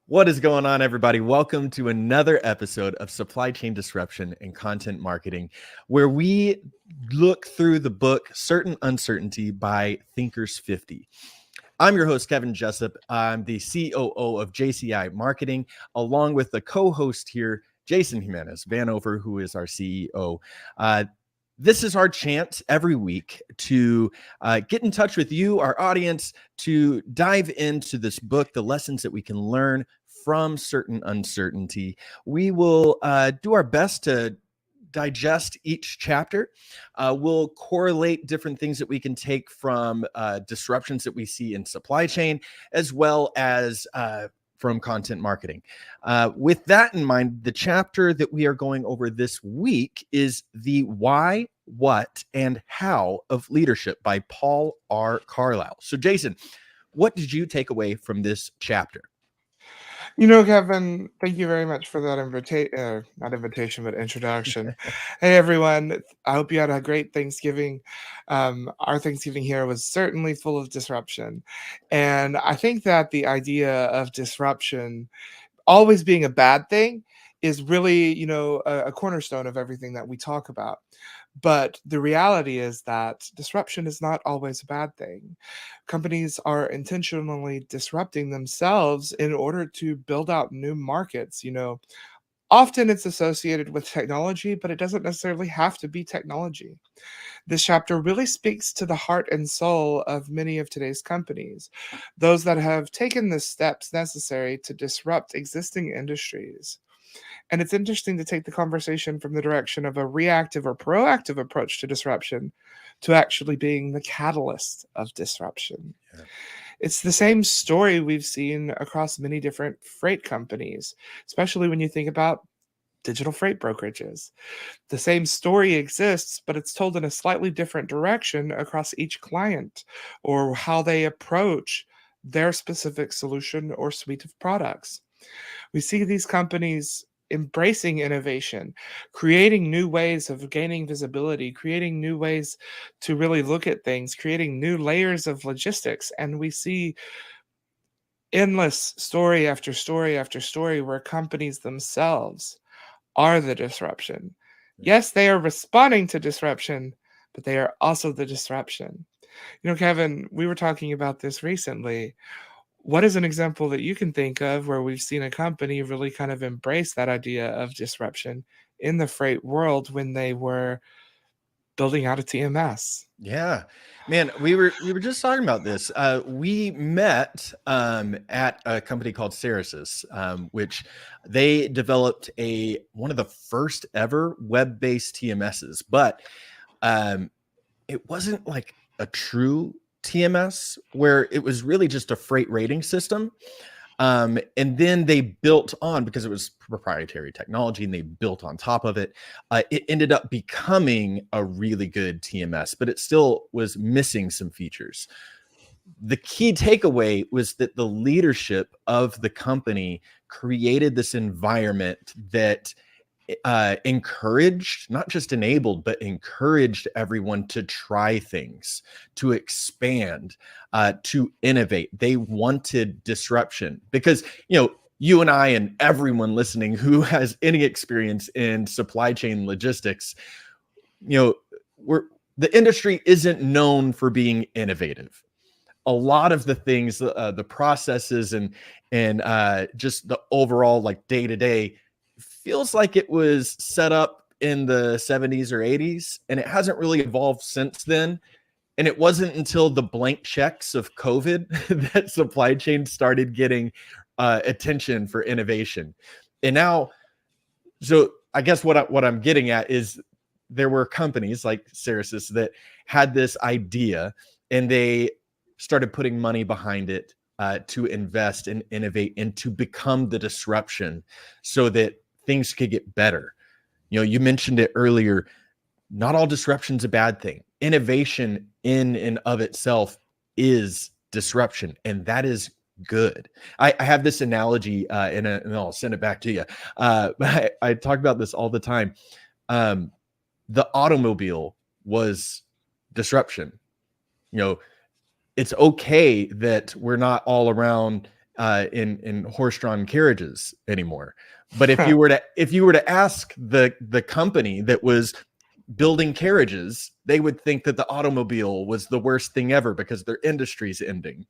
What is going on, everybody? Welcome to another episode of Supply Chain Disruption and Content Marketing, where we look through the book Certain Uncertainty by Thinkers 50. I'm your host, Kevin Jessup. I'm the COO of JCI Marketing, along with the co-host here, Jason Jimenez Vanover, who is our CEO. This is our chance every week to get in touch with you, our audience, to dive into this book, the lessons that we can learn from Certain Uncertainty. We will do our best to digest each chapter. We'll correlate different things that we can take from disruptions that we see in supply chain, as well as from content marketing. With that in mind, the chapter that we are going over this week is the why, what, and how of leadership by Paul R. Carlisle. So, Jason, what did you take away from this chapter? Kevin, thank you very much for that not invitation, but introduction. Hey, everyone. I hope you had a great Thanksgiving. Our Thanksgiving here was certainly full of disruption. And I think that the idea of disruption always being a bad thing is really, a cornerstone of everything that we talk about. But the reality is that disruption is not always a bad thing. Companies are intentionally disrupting themselves in order to build out new markets. Often it's associated with technology, but it doesn't necessarily have to be technology. This chapter really speaks to the heart and soul of many of today's companies, those that have taken the steps necessary to disrupt existing industries. And it's interesting to take the conversation from the direction of a reactive or proactive approach to disruption to actually being the catalyst of disruption. Yeah. It's the same story we've seen across many different freight companies, especially when you think about digital freight brokerages. The same story exists, but it's told in a slightly different direction across each client or how they approach their specific solution or suite of products. We see these companies embracing innovation, creating new ways of gaining visibility, creating new ways to really look at things, creating new layers of logistics. And we see endless story after story after story where companies themselves are the disruption. Yes, they are responding to disruption, but they are also the disruption. Kevin, we were talking about this recently. What is an example that you can think of where we've seen a company really kind of embrace that idea of disruption in the freight world when they were building out a TMS? Yeah, man, we were just talking about this. We met at a company called Ceresys, which they developed one of the first ever web-based TMSs, but it wasn't like a true TMS where it was really just a freight rating system. And then they built on, because it was proprietary technology and they built on top of it, it ended up becoming a really good TMS, but it still was missing some features. The key takeaway was that the leadership of the company created this environment that encouraged, not just enabled, but encouraged everyone to try things, to expand, to innovate. They wanted disruption because, you and I and everyone listening who has any experience in supply chain logistics, the industry isn't known for being innovative. A lot of the things, the processes and just the overall like day to day feels like it was set up in the 70s or 80s, and it hasn't really evolved since then. And it wasn't until the blank checks of COVID that supply chain started getting attention for innovation. And now, so I guess what I'm getting at is there were companies like Ceresys that had this idea and they started putting money behind it to invest and innovate and to become the disruption so that things could get better. You mentioned it earlier. Not all disruption's a bad thing. Innovation in and of itself is disruption, and that is good. I have this analogy, and I'll send it back to you. I talk about this all the time. The automobile was disruption. It's okay that we're not all around in horse-drawn carriages anymore. But if you were to ask the company that was building carriages, they would think that the automobile was the worst thing ever because their industry's ending.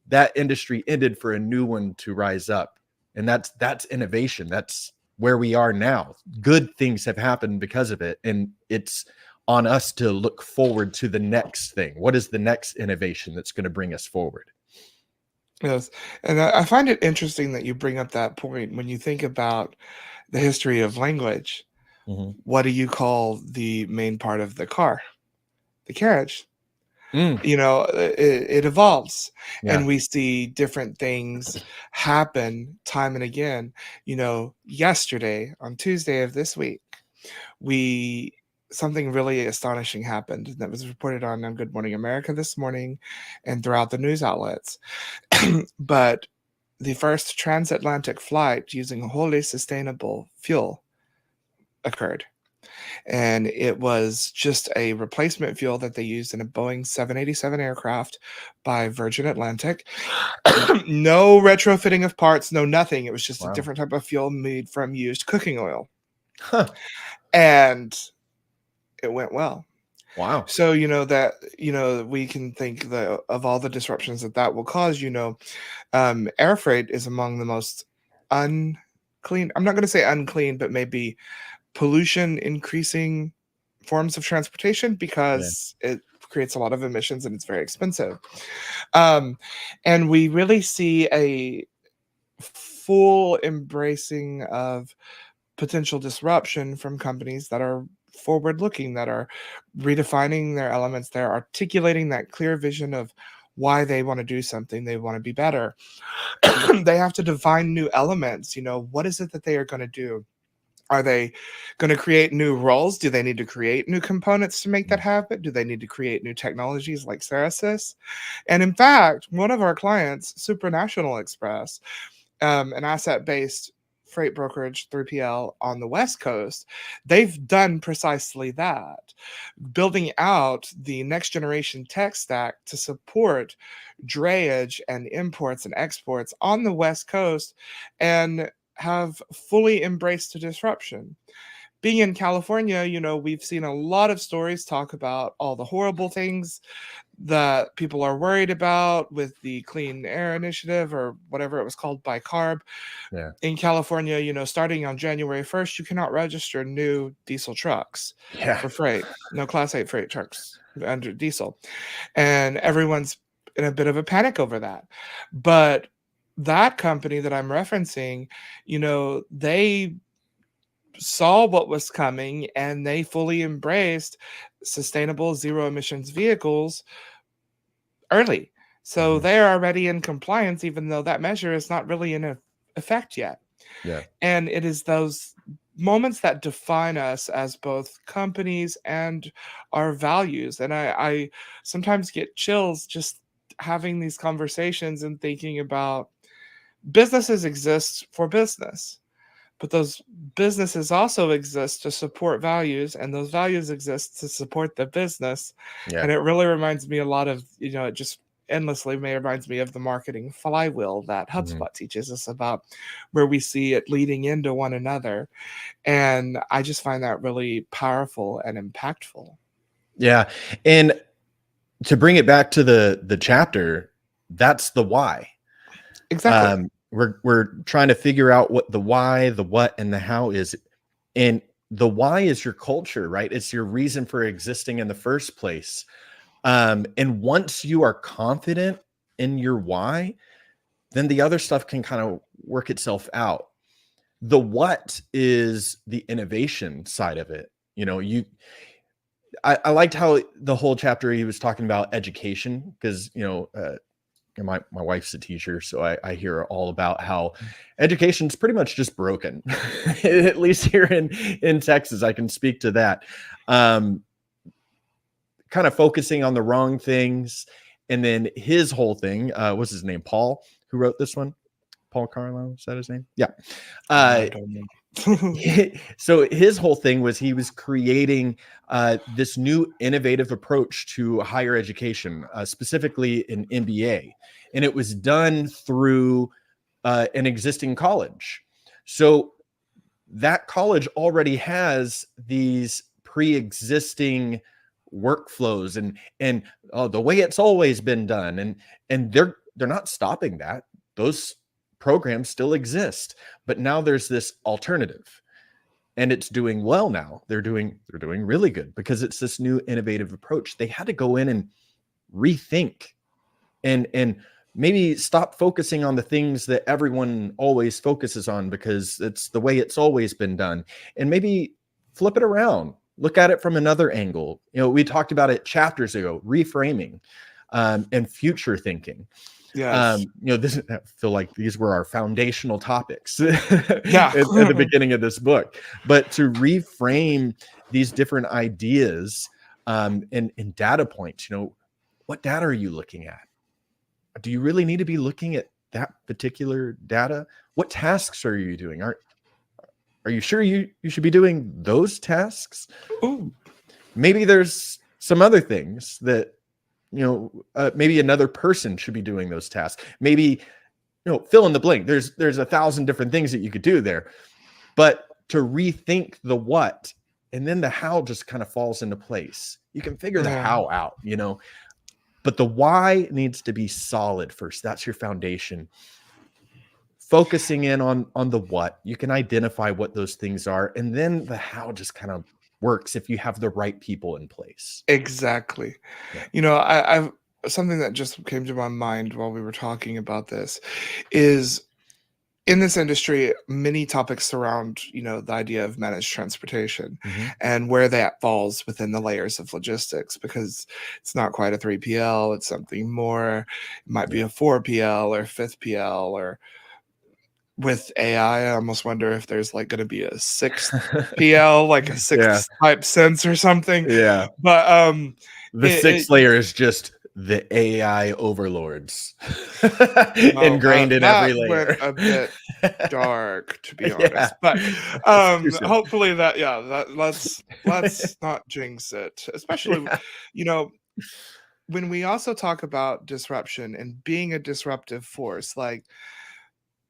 That industry ended for a new one to rise up, and that's innovation. That's where we are now. Good things have happened because of it, and it's on us to look forward to the next thing. What is the next innovation that's going to bring us forward? Yes, and I find it interesting that you bring up that point. When you think about the history of language, what do you call the main part of the car? The carriage. It evolves, and we see different things happen time and again. Yesterday, on Tuesday of this week, something really astonishing happened that was reported on Good Morning America this morning and throughout the news outlets. But the first transatlantic flight using wholly sustainable fuel occurred. And it was just a replacement fuel that they used in a Boeing 787 aircraft by Virgin Atlantic. No retrofitting of parts, no nothing. It was just a different type of fuel made from used cooking oil. And it went well. Wow. So, we can think of all the disruptions that will cause. Air freight is among the most unclean. I'm not going to say unclean, but maybe pollution increasing forms of transportation because it creates a lot of emissions and it's very expensive. And we really see a full embracing of potential disruption from companies that are forward looking, that are redefining their elements. They're articulating that clear vision of why they want to do something. They want to be better. They have to define new elements. What is it that they are going to do? Are they going to create new roles? Do they need to create new components to make that happen? Do they need to create new technologies like Ceresys? And in fact, one of our clients, Supranational Express, an asset-based freight brokerage, 3PL on the West Coast, they've done precisely that, building out the next generation tech stack to support drayage and imports and exports on the West Coast, and have fully embraced the disruption. Being in California, we've seen a lot of stories talk about all the horrible things that people are worried about with the Clean Air Initiative, or whatever it was called, by CARB. Yeah. In California, starting on January 1st, you cannot register new diesel trucks for freight. No Class 8 freight trucks under diesel. And everyone's in a bit of a panic over that. But that company that I'm referencing, they saw what was coming and they fully embraced sustainable zero emissions vehicles early. So they're already in compliance, even though that measure is not really in effect yet. Yeah. And it is those moments that define us as both companies and our values. And I sometimes get chills just having these conversations and thinking about businesses exist for business, but those businesses also exist to support values, and those values exist to support the business. And it really reminds me a lot of, it just endlessly reminds me of the marketing flywheel that HubSpot teaches us about, where we see it leading into one another. And I just find that really powerful and impactful. Yeah. And to bring it back to the chapter, that's the why. Exactly. We're trying to figure out what the why, the what, and the how is. And the why is your culture, right? It's your reason for existing in the first place. And once you are confident in your why, then the other stuff can kind of work itself out. The what is the innovation side of it. I liked how the whole chapter he was talking about education, because my wife's a teacher, so I hear all about how education is pretty much just broken. At least here in Texas, I can speak to that. Kind of focusing on the wrong things. And then his whole thing, what's his name? Paul, who wrote this one? Paul Carlo, is that his name? Yeah. I don't know. So his whole thing was he was creating this new innovative approach to higher education, specifically an MBA, and it was done through an existing college. So that college already has these pre-existing workflows and the way it's always been done, and they're not stopping that. Those programs still exist, but now there's this alternative, and it's doing well now. They're doing really good because it's this new innovative approach. They had to go in and rethink and maybe stop focusing on the things that everyone always focuses on because it's the way it's always been done, and maybe flip it around, look at it from another angle. We talked about it chapters ago, reframing and future thinking. Yes. This, I feel like these were our foundational topics Yeah. at the beginning of this book, but to reframe these different ideas and data points. What data are you looking at? Do you really need to be looking at that particular data? What tasks are you doing? Are you sure you should be doing those tasks? Ooh. Maybe there's some other things that maybe another person should be doing those tasks. Maybe fill in the blank. There's 1,000 different things that you could do there, but to rethink the what, and then the how just kind of falls into place. You can figure the how out, but the why needs to be solid first. That's your foundation. Focusing in on the what, you can identify what those things are, and then the how just kind of works if you have the right people in place. Exactly. Yeah. I've something that just came to my mind while we were talking about this is, in this industry, many topics surround, the idea of managed transportation and where that falls within the layers of logistics, because it's not quite a 3PL, it's something more. It might be a 4PL or 5PL, or with AI, I almost wonder if there's going to be a 6PL, like a sixth type sense or something. Yeah. But the sixth layer is just the AI overlords ingrained in every layer. Went a bit dark, to be honest. But hopefully let's not jinx it, especially when we also talk about disruption and being a disruptive force.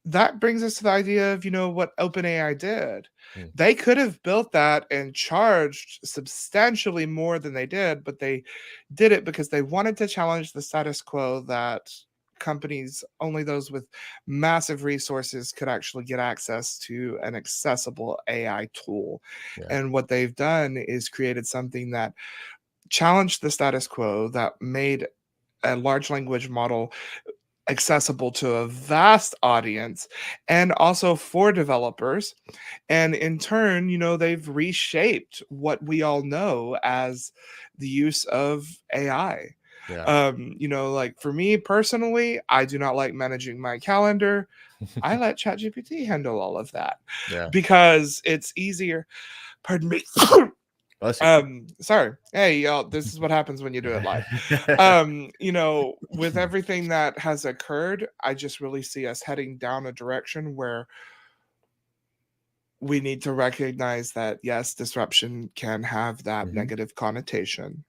That brings us to the idea of, what OpenAI did. They could have built that and charged substantially more than they did, but they did it because they wanted to challenge the status quo that companies, only those with massive resources, could actually get access to an accessible AI tool. Yeah. And what they've done is created something that challenged the status quo, that made a large language model accessible to a vast audience, and also for developers. And in turn, they've reshaped what we all know as the use of AI. For me personally, I do not like managing my calendar. I let ChatGPT handle all of that because it's easier. Pardon me. Sorry. Hey, y'all, this is what happens when you do it live. With everything that has occurred, I just really see us heading down a direction where we need to recognize that, yes, disruption can have that negative connotation.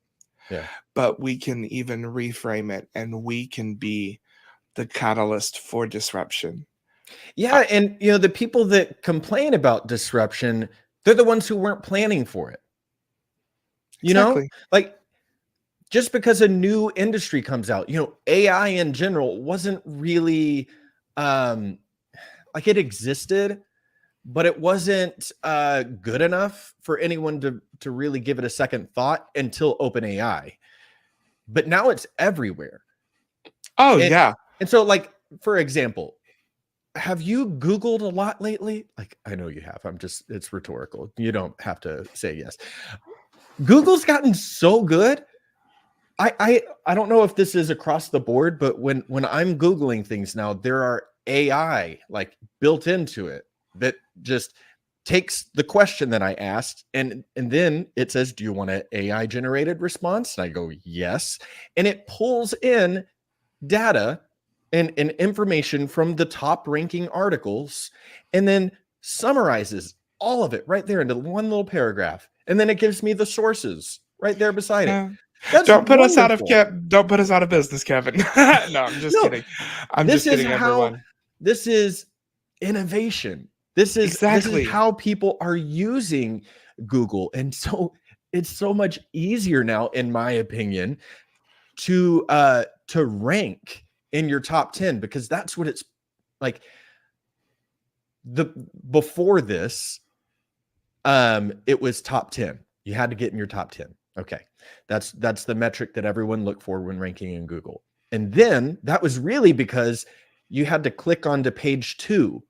Yeah. But we can even reframe it, and we can be the catalyst for disruption. Yeah, and the people that complain about disruption, they're the ones who weren't planning for it. Exactly. Just because a new industry comes out, AI in general wasn't really it existed, but it wasn't good enough for anyone to really give it a second thought until OpenAI. But now it's everywhere. And so, for example, have you Googled a lot lately? I know you have. It's rhetorical. You don't have to say yes. Google's gotten so good. I don't know if this is across the board, but when I'm Googling things now, there are AI built into it that just takes the question that I asked and then it says, do you want an AI generated response? And I go, yes. And it pulls in data and information from the top ranking articles and then summarizes all of it right there into one little paragraph. And then it gives me the sources right there beside it. That's Don't put us out of wonderful. don't put us out of business, Kevin. No, I'm just No, kidding. I'm this just is kidding, how everyone. this is innovation. This is Exactly. how people are using Google. And so it's so much easier now, in my opinion, to rank in your top 10, because that's what it's like. The before this, it was top 10. You had to get in your top 10. Okay. That's the metric that everyone looked for when ranking in Google. And then that was really because you had to click onto page 2,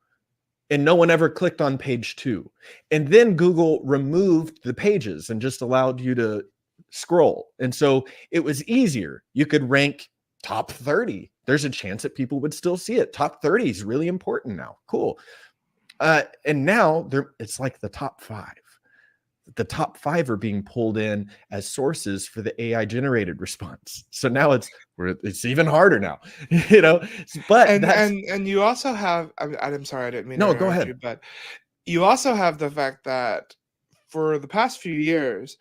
and no one ever clicked on page 2. And then Google removed the pages and just allowed you to scroll. And so it was easier. You could rank top 30. There's a chance that people would still see it. Top 30 is really important now. Cool. And now it's like the top 5. The top 5 are being pulled in as sources for the AI generated response. So now it's even harder now, you know. But that's And you also have, I'm sorry, I didn't mean to no, go interrupt ahead. you, but you also have the fact that for the past few years,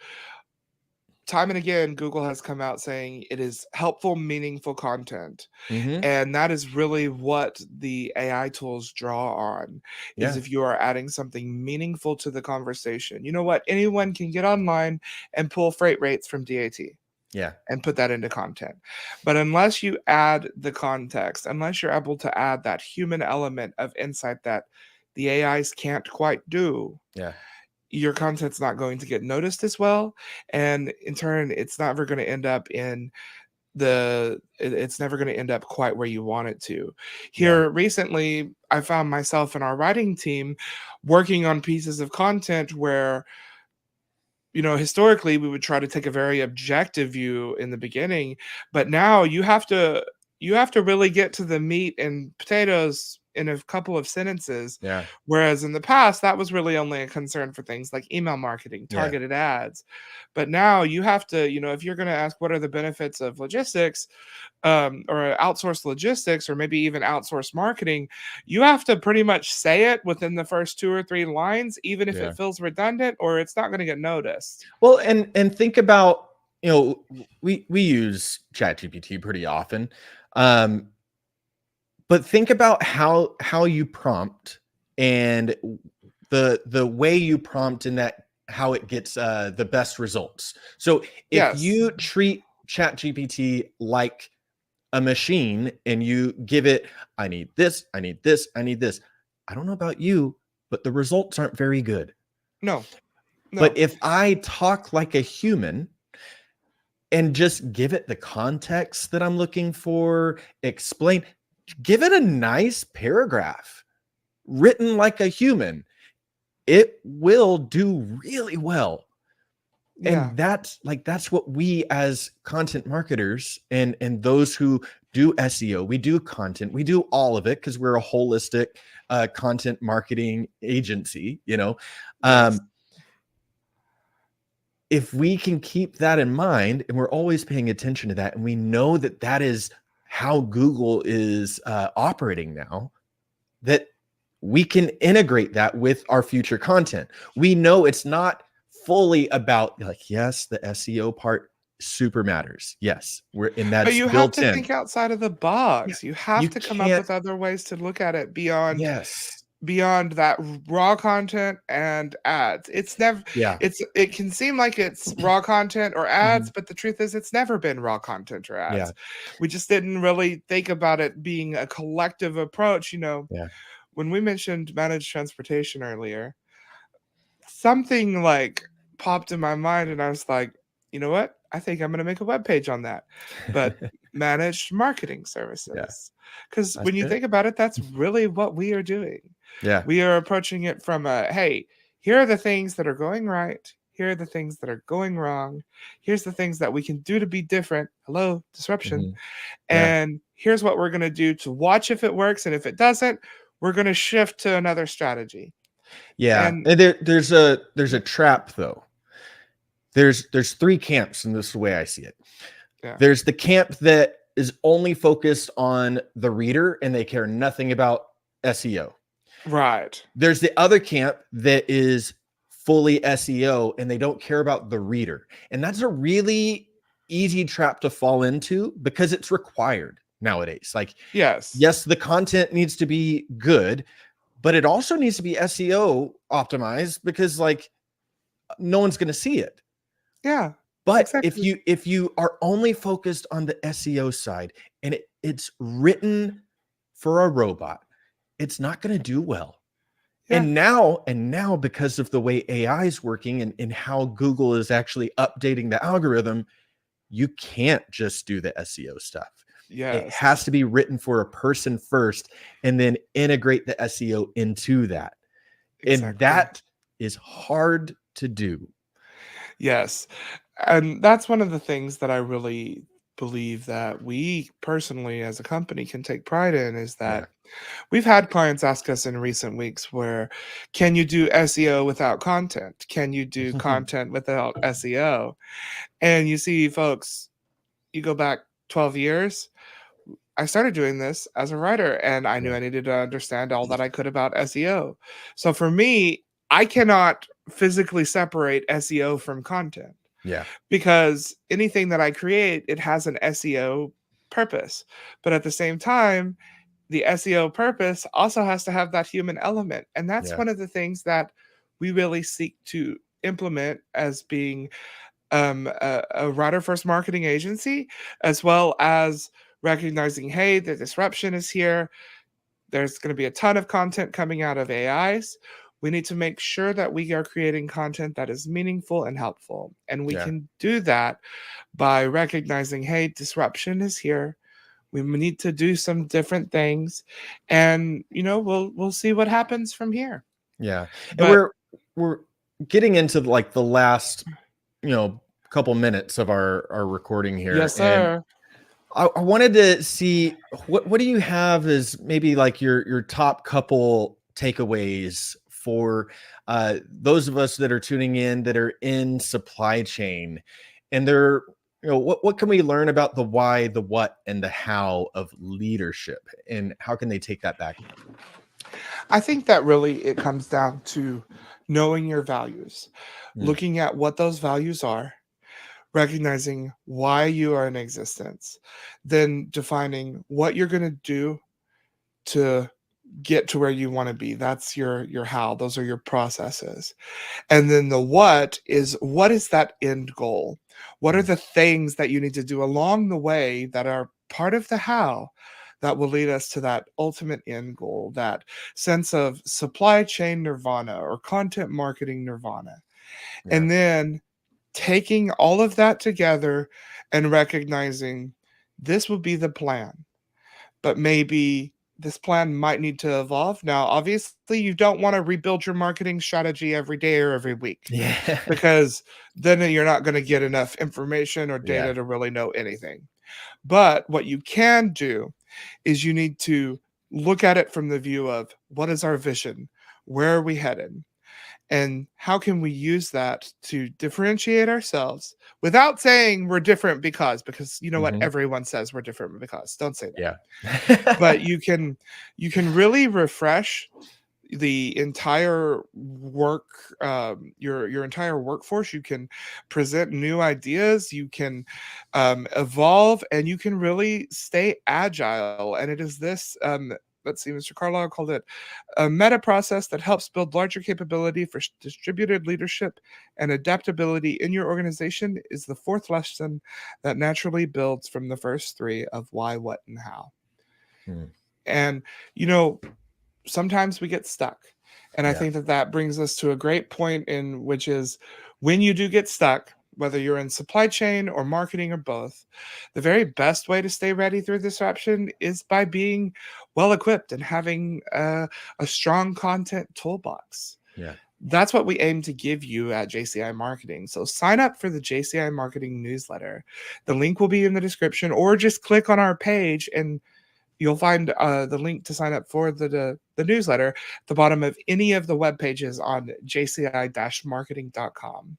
time and again, Google has come out saying it is helpful, meaningful content. Hmm. And that is really what the AI tools draw on, is Yeah, if you are adding something meaningful to the conversation. You know what? Anyone can get online and pull freight rates from DAT yeah, and put that into content. But unless you add the context, unless you're able to add that human element of insight that the AIs can't quite do, yeah, your content's not going to get noticed as well. And in turn, it's never going to end up it's never going to end up quite where you want it to. yeah, Here recently, I found myself in our writing team working on pieces of content where, historically we would try to take a very objective view in the beginning, but now you have to really get to the meat and potatoes in a couple of sentences. yeah, Whereas in the past, that was really only a concern for things like email marketing, yeah. targeted ads. But now you have to, if you're going to ask what are the benefits of logistics, or outsource logistics, or maybe even outsource marketing, you have to pretty much say it within the first 2 or 3 lines, even if Yeah. it feels redundant, or it's not going to get noticed. Well, and think about, we use ChatGPT pretty often. But think about how you prompt, and the way you prompt, and that how it gets the best results. So if Yes. you treat ChatGPT like a machine and you give it, I need this, I need this, I need this. I don't know about you, but the results aren't very good. No. But No. if I talk like a human and just give it the context that I'm looking for, give it a nice paragraph written like a human, it will do really well. Yeah. And that's what we as content marketers and those who do SEO, we do content, we do all of it because we're a holistic content marketing agency, Yes. If we can keep that in mind, and we're always paying attention to that, and we know that that is how Google is operating now, that we can integrate that with our future content. We know it's not fully about, like, yes, the SEO part super matters. Yes, and But that's you have built to in. think outside of the Yeah, box. You have you to come up can't. with other ways to look at it Yes. beyond that raw content and ads. It's never Yeah. it can seem like it's raw content or ads, Mhm. but the truth is it's never been raw content or Yeah. ads. We just didn't really think about it being a collective approach. Yeah. When we mentioned managed transportation earlier, something like popped in my mind, and I was like, you know what? I think I'm going to make a web page on that. But managed marketing Yeah. services. Because That's when you good. think about it, that's really what we are doing. Yeah. We are approaching it from hey, here are the things that are going right. Here are the things that are going wrong. Here's the things that we can do to be different. Hello, disruption. Mhm. Yeah. And here's what we're going to do to watch if it works. And if it doesn't, we're going to shift to another strategy. Yeah. And And there's a trap though. There's 3 camps, and this is the way I see it. yeah, There's the camp that is only focused on the reader and they care nothing about SEO. Right. There's the other camp that is fully SEO and they don't care about the reader. And that's a really easy trap to fall into because it's required nowadays. Like, Yes. yes, the content needs to be good, but it also needs to be SEO optimized because like no one's going to see it. Yeah. But Exactly. if you are only focused on the SEO side and it's written for a robot, it's not going to do well. Yeah. And now because of the way AI is working and how Google is actually updating the algorithm, you can't just do the SEO stuff. It Yes. has to be written for a person first and then integrate the SEO into that. And Exactly. that is hard to do. Yes. And that's one of the things that I really believe that we personally as a company can take pride in is Yeah. that we've had clients ask us in recent weeks where, can you do SEO without content? Can you do content without SEO? And you see, folks, you go back 12 years, I started doing this as a writer and I knew Yeah. I needed to understand all that I could about SEO. So for me, I cannot physically separate SEO from content Yeah. because anything that I create, it has an SEO purpose. But at the same time, the SEO purpose also has to have that human element. And that's Yeah. one of the things that we really seek to implement as being a writer first marketing agency, as well as recognizing, hey, the disruption is here. There's going to be a ton of content coming out of AIs. We need to make sure that we are creating content that is meaningful and helpful. And we Yeah. can do that by recognizing, hey, disruption is here. We need to do some different things. And we'll see what happens from here. Yeah. And But we're getting into like the last, couple minutes of our recording here. yes, And sir. I wanted to see what do you have as maybe like your top couple takeaways for those of us that are tuning in that are in supply chain, and they're what can we learn about the why, the what, and the how of leadership, and how can they take that back? I think that really it comes down to knowing your values, Mm, looking at what those values are, recognizing why you are in existence, then defining what you're going to do to get to where you want to be. That's your how. Those are your processes. And then the what is that end goal? What are mm, the things that you need to do along the way that are part of the how that will lead us to that ultimate end goal, that sense of supply chain nirvana or content marketing nirvana. yeah, And then taking all of that together and recognizing this will be the plan, but maybe this plan might need to evolve. Now, obviously, you don't want to rebuild your marketing strategy every day or every week yeah, because then you're not going to get enough information or yeah, data to really know anything. But what you can do is you need to look at it from the view of what is our vision? Where are we headed? And how can we use that to differentiate ourselves without saying we're different because you know what, hmm everyone says we're different because, don't say that. yeah, But you can really refresh the entire work, your entire workforce. You can present new ideas, you can evolve, and you can really stay agile. And it is this, let's see, Mr. Carlisle called it a meta process that helps build larger capability for distributed leadership, and adaptability in your organization is the fourth lesson that naturally builds from the first three of why, what, and how. Mm, And you know sometimes we get stuck. And I yeah, think that that brings us to a great point in which is, when you do get stuck, whether you're in supply chain or marketing or both, the very best way to stay ready through disruption is by being well equipped and having a strong content toolbox. yeah, That's what we aim to give you at JCI Marketing. So sign up for the JCI Marketing newsletter. The link will be in the description, or just click on our page and you'll find the link to sign up for the newsletter at the bottom of any of the web pages on jci-marketing.com.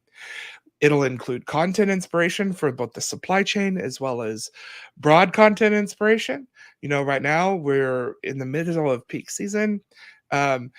It'll include content inspiration for both the supply chain as well as broad content inspiration. Right now we're in the middle of peak season. Um,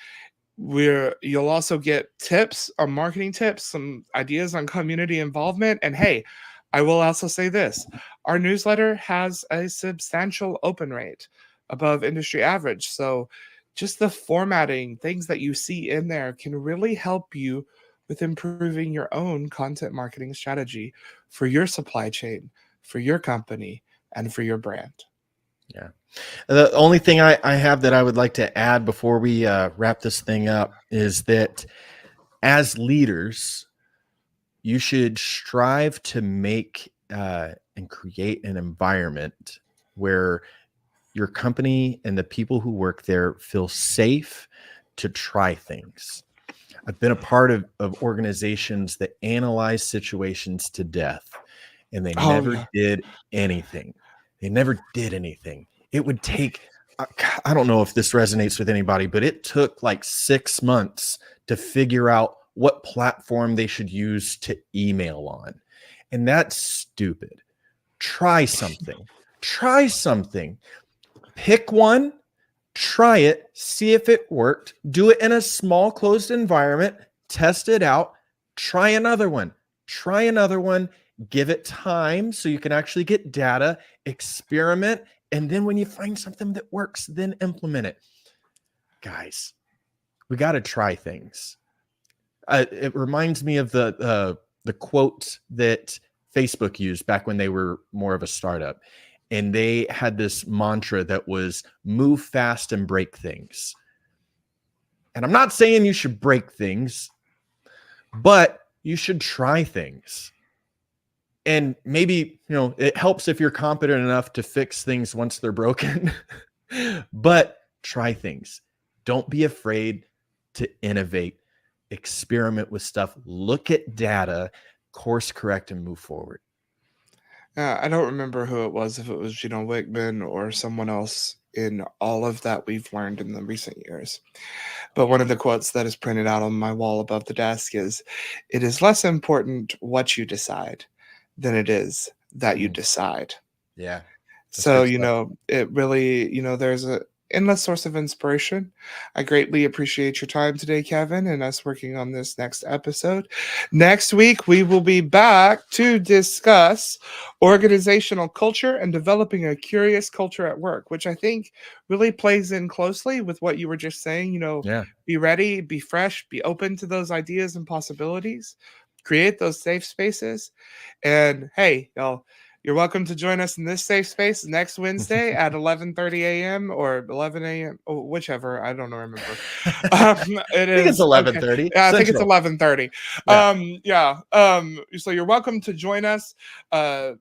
you'll also get tips on marketing tips, some ideas on community involvement. And hey, I will also say this: our newsletter has a substantial open rate above industry average. So just the formatting, things that you see in there can really help you with improving your own content marketing strategy for your supply chain, for your company, and for your brand. Yeah. The only thing I have that I would like to add before we wrap this thing up is that as leaders, you should strive to make and create an environment where your company and the people who work there feel safe to try things. I've been a part of organizations that analyze situations to death, and they Oh, never yeah. did anything. They never did anything. It would take, I don't know if this resonates with anybody, but it took like 6 months to figure out what platform they should use to email on. And that's stupid. Try something. Try something. Pick one, try it, see if it worked, do it in a small closed environment, test it out, try another one, give it time so you can actually get data, experiment, and then when you find something that works, then implement it. Guys, we got to try things. It reminds me of the quote that Facebook used back when they were more of a startup. And they had this mantra that was move fast and break things. And I'm not saying you should break things, but you should try things. And maybe, it helps if you're competent enough to fix things once they're broken, but try things. Don't be afraid to innovate, experiment with stuff, look at data, course correct, and move forward. I don't remember who it was, if it was Gino Wickman or someone else in all of that we've learned in the recent years. But one of the quotes that is printed out on my wall above the desk is, "It is less important what you decide than it is that you decide." Yeah. So, it really, there's a endless source of inspiration. I greatly appreciate your time today, Kevin, and us working on this next episode. Next week, we will be back to discuss organizational culture and developing a curious culture at work, which I think really plays in closely with what you were just saying. Yeah. Be ready, be fresh, be open to those ideas and possibilities, create those safe spaces. And hey, y'all, you're welcome to join us in this safe space next Wednesday at 11:30 a.m. or 11 a.m. Oh, whichever. I don't remember. It I think it's is 11:30. Okay. Yeah, I think it's Central. 11:30. Yeah. So you're welcome to join us.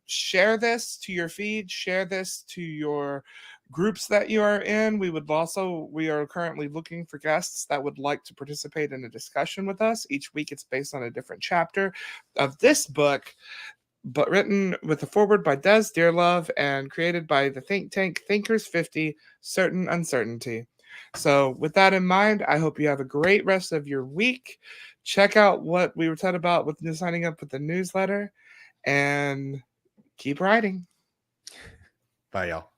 Share this to your feed. Share this to your groups that you are in. We are currently looking for guests that would like to participate in a discussion with us. Each week it's based on a different chapter of this book, but written with a foreword by Des Dearlove and created by the think tank Thinkers 50, Certain Uncertainty. So with that in mind, I hope you have a great rest of your week. Check out what we were talking about with signing up with the newsletter, and keep writing. Bye, y'all.